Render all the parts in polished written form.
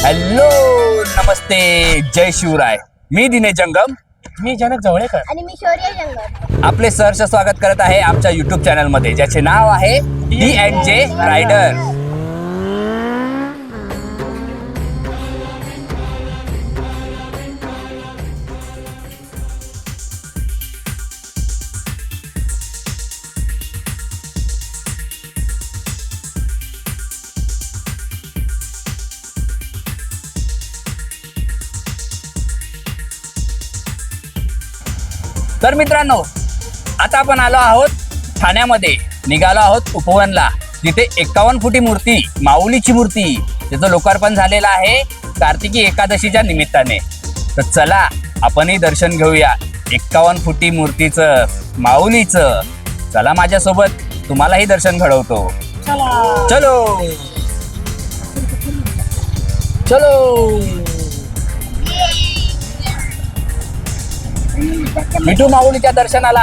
Hello नमस्ते जय शिवराय. मी दिनेश जंगम. मी जनक जवळेकर आणि मी शौर्य जंगम. आपले सहर्ष स्वागत करत आहे आमच्या युट्यूब चॅनल मध्ये, ज्याचे नाव आहे D&J रायडर. तर मित्रांनो, आता आपण आलो आहोत ठाण्यामध्ये. निघालो आहोत उपवनला, जिथे 51 फुटी मूर्ती, माऊलीची मूर्ती, त्याचं लोकार्पण झालेलं आहे कार्तिकी एकादशीच्या निमित्ताने. तर चला आपणही दर्शन घेऊया 51 फुटी मूर्तीचं, माऊलीचं. चला माझ्यासोबत, तुम्हालाही दर्शन घडवतो. चलो चलो. विठू माऊलीच्या दर्शनाला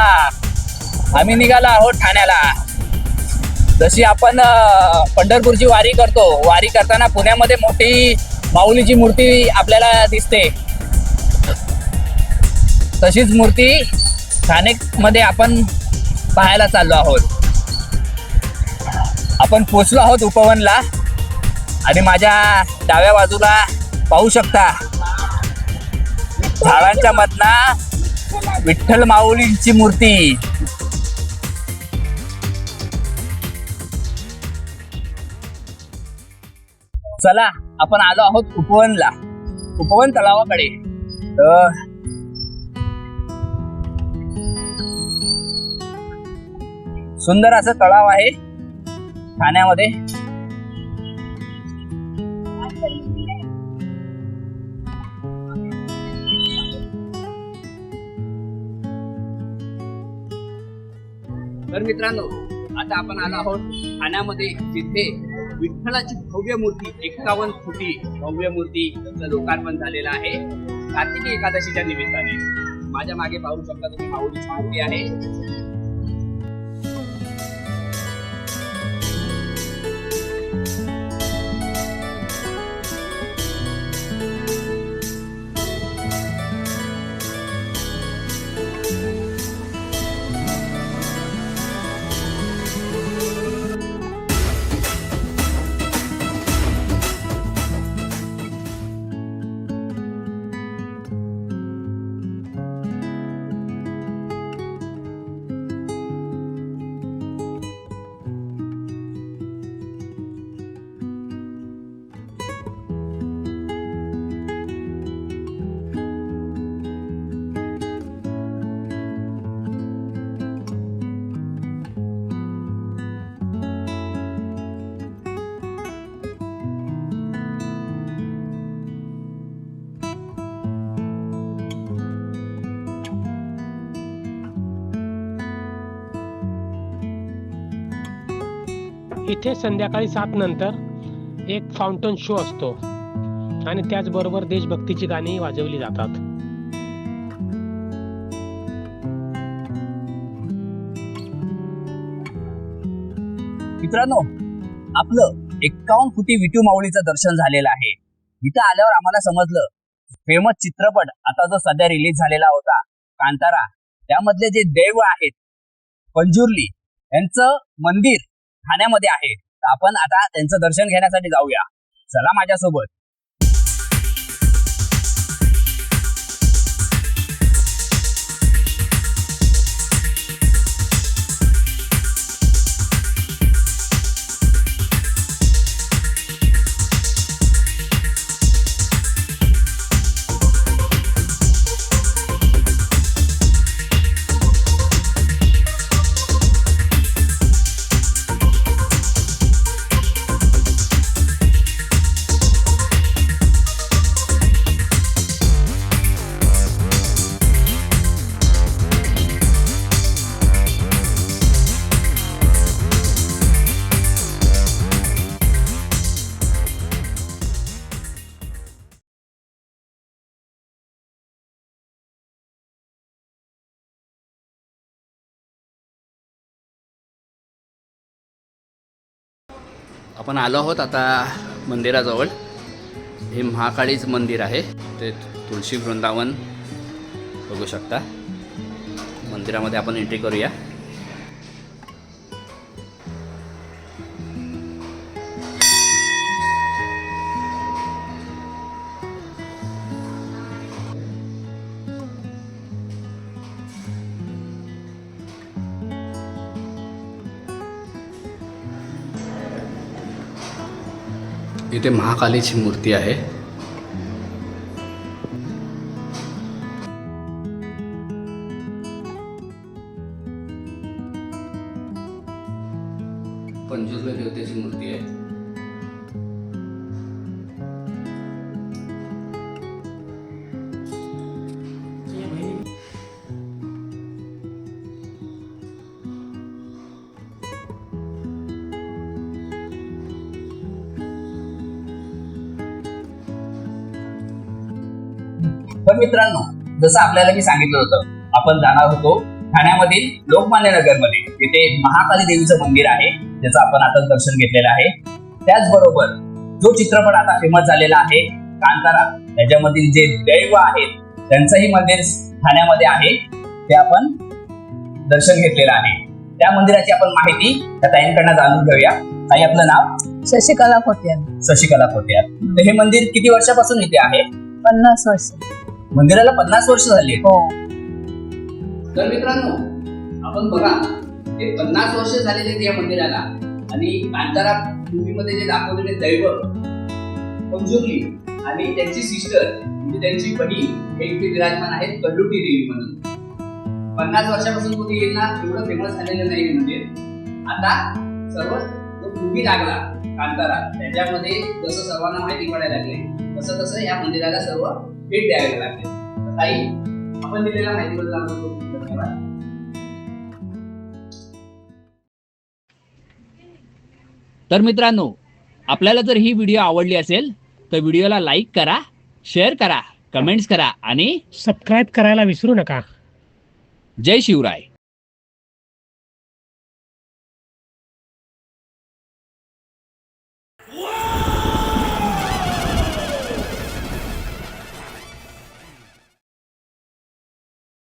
आम्ही निघालो आहोत ठाण्याला. जशी आपण पंढरपूरची वारी करतो, वारी करताना पुण्यामध्ये मोठी माऊलीची मूर्ती आपल्याला दिसते, तशीच मूर्ती ठाणेमध्ये आपण पाहायला चाललो आहोत. आपण पोचलो आहोत उपवनला आणि माझ्या डाव्या बाजूला पाहू शकता झाडांच्या मधना विठ्ठल माऊलींची मूर्ती. चला आपण आलो आहोत उपवनला, उपवन तलावाकडे. सुंदर असं तलाव आहे ठाण्यामध्ये. तर मित्रांनो, आता आपण आलो आहोत ठाण्यामध्ये, जिथे विठ्ठलाची भव्य मूर्ती, 51 फुटी भव्य मूर्तीचं लोकार्पण झालेलं आहे कार्तिकी एकादशीच्या निमित्ताने. माझ्या मागे पाहू शकता तुम्ही, माऊलीची मूर्ती आहे. इथे संध्याकाळी 7 नंतर एक फाउंटन शो असतो आणि त्याचबरोबर देशभक्तीची गाणी वाजवली जातात. मित्रांनो, आपलं 51 फुटी विठू माऊलीचं दर्शन झालेलं आहे. इथं आल्यावर आम्हाला समजलं, फेमस चित्रपट आता जो सध्या रिलीज झालेला होता कांतारा, त्यामधले जे देव आहेत पंजुर्ली, यांचं मंदिर ठाण्यामध्ये आहे. तर आपण आता त्यांचं दर्शन घेण्यासाठी जाऊया. चला माझ्यासोबत. आपण आलो आहोत आता मंदिराजवळ. हे महाकाळीच मंदिर आहे. ते तुळशी वृंदावन बघू शकता. मंदिरामध्ये आपण एंट्री करूया. इथे महाकालीची मूर्ती आहे. पंचोद्भव देवतेची मूर्ती आहे. पण मित्रांनो, जसं आपल्याला मी सांगितलं होतं, आपण जाणार होतो ठाण्यामधील लोकमान्य नगरमध्ये. तिथे महाकाली देवीचं मंदिर आहे, ज्याचं आपण आता दर्शन घेतलेलं आहे. त्याचबरोबर जो चित्रपट आता फेमस झालेला आहे कांतारा, त्याच्यामधील जे दैव आहेत त्यांचंही मंदिर ठाण्यामध्ये आहे, ते आपण दर्शन घेतलेलं आहे. त्या मंदिराची आपण माहिती त्या ताईंकडनं जाणून घेऊया. ताई, आपलं नाव? शशिकला खोतियार. शशिकला खोतियार. तर हे मंदिर किती वर्षापासून इथे आहे? 50 वर्ष. मंदिराला 50 वर्ष झाली आहेत. हो. तर मित्रांनो, आपण बघा, ते 50 वर्ष झालेले आहेत या मंदिराला. आणि कांतारा मूवीमध्ये जे दाखवलेले दैव पंजुर्ली आणि त्यांची सिस्टर म्हणजे त्यांची बहीण हे इथे विराजमान आहेत, कल्लुटी देवी म्हणून. 50 वर्षापासून कोणी येईल ना, एवढं फेमस झालेलं नाही हे मंदिर. आता सर्व जो मूवी लागला कांतारा, त्याच्यामध्ये जसं सर्वांना माहिती पडायला लागले, तसं तसं या मंदिराला सर्व भेट द्यायला लागले. ताई, आपण दिलेल्या माहितीबद्दल आपण धन्यवाद. तर मित्रांनो, आपल्याला जर ही व्हिडिओ आवडली असेल तर व्हिडिओला लाईक करा, शेअर करा, कमेंट्स करा आणि सबस्क्राईब करायला विसरू नका. जय शिवराय. Wow!